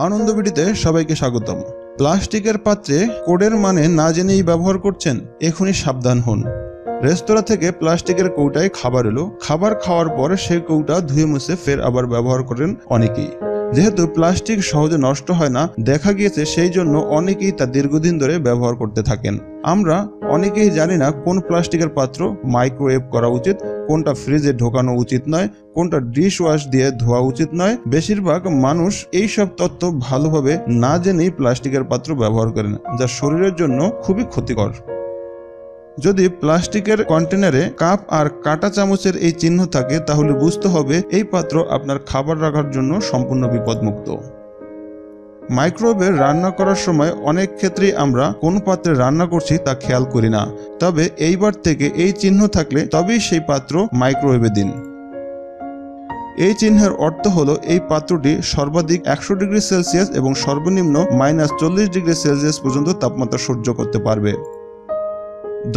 আনন্দ ভিডিওতে সবাইকে স্বাগতম। প্লাস্টিকের পাত্রে কোডের মানে না জেনেই ব্যবহার করছেন, এখনই সাবধান হন। রেস্তোরাঁ থেকে প্লাস্টিকের কৌটায় খাবার এলো, খাবার খাওয়ার পর সেই কৌটা ধুয়ে মুছে ফের আবার ব্যবহার করেন অনেকেই। যেহেতু প্লাস্টিক সহজে নষ্ট হয় না, দেখা গিয়েছে সেই জন্য অনেকেই তা দীর্ঘদিন ধরে ব্যবহার করতে থাকেন। আমরা অনেকেই জানি না কোন প্লাস্টিকের পাত্র মাইক্রোওয়েভ করা উচিত, কোনটা ফ্রিজে ঢোকানো উচিত নয়, কোনটা ডিশ ওয়াশ দিয়ে ধোয়া উচিত নয়। বেশিরভাগ মানুষ এই সব তথ্য ভালোভাবে না জেনেই প্লাস্টিকের পাত্র ব্যবহার করেন, যা শরীরের জন্য খুবই ক্ষতিকর। যদি প্লাস্টিকের কন্টেনারে কাপ আর কাঁটা চামচের এই চিহ্ন থাকে, তাহলে বুঝতে হবে এই পাত্র আপনার খাবার রাখার জন্য সম্পূর্ণ বিপদমুক্ত। মাইক্রোওয়েভে রান্না করার সময় অনেক ক্ষেত্রেই আমরা কোন পাত্রে রান্না করছি তা খেয়াল করি না, তবে এইবার থেকে এই চিহ্ন থাকলে তবেই সেই পাত্র মাইক্রোওয়েভে দিন। এই চিহ্নের অর্থ হলো এই পাত্রটি সর্বাধিক 100 ডিগ্রি সেলসিয়াস এবং সর্বনিম্ন -40 ডিগ্রি সেলসিয়াস পর্যন্ত তাপমাত্রা সহ্য করতে পারবে।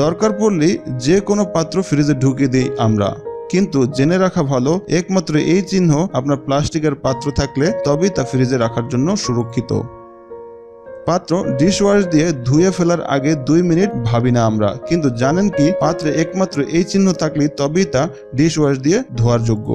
দরকার পড়লে যে কোনো পাত্র ফ্রিজে ঢুকিয়ে দিই আমরা, কিন্তু জেনে রাখা ভালো একমাত্র এই চিহ্ন আপনার প্লাস্টিকের পাত্র থাকলে তবেই তা ফ্রিজে রাখার জন্য সুরক্ষিত। পাত্র ডিশ ওয়াশ দিয়ে ধুয়ে ফেলার আগে 2 মিনিট ভাবি না আমরা, কিন্তু জানেন কি পাত্রে একমাত্র এই চিহ্ন থাকলে তবেই তা ডিশ ওয়াশ দিয়ে ধোয়ার যোগ্য।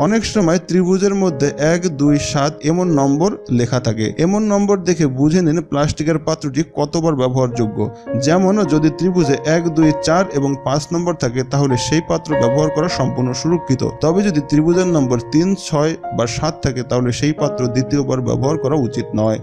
অনেক সময় ত্রিভুজের মধ্যে 1, 2, 7 এমন নম্বর লেখা থাকে। এমন নম্বর দেখে বুঝে নিন প্লাস্টিকের পাত্রটি কতবার ব্যবহারযোগ্য। যেমন যদি ত্রিভুজে 1, 2, 4 এবং 5 নম্বর থাকে, তাহলে সেই পাত্র ব্যবহার করা সম্পূর্ণ সুরক্ষিত। তবে যদি ত্রিভুজের নম্বর 3, 6 বা 7 থাকে, তাহলে সেই পাত্র দ্বিতীয়বার ব্যবহার করা উচিত নয়।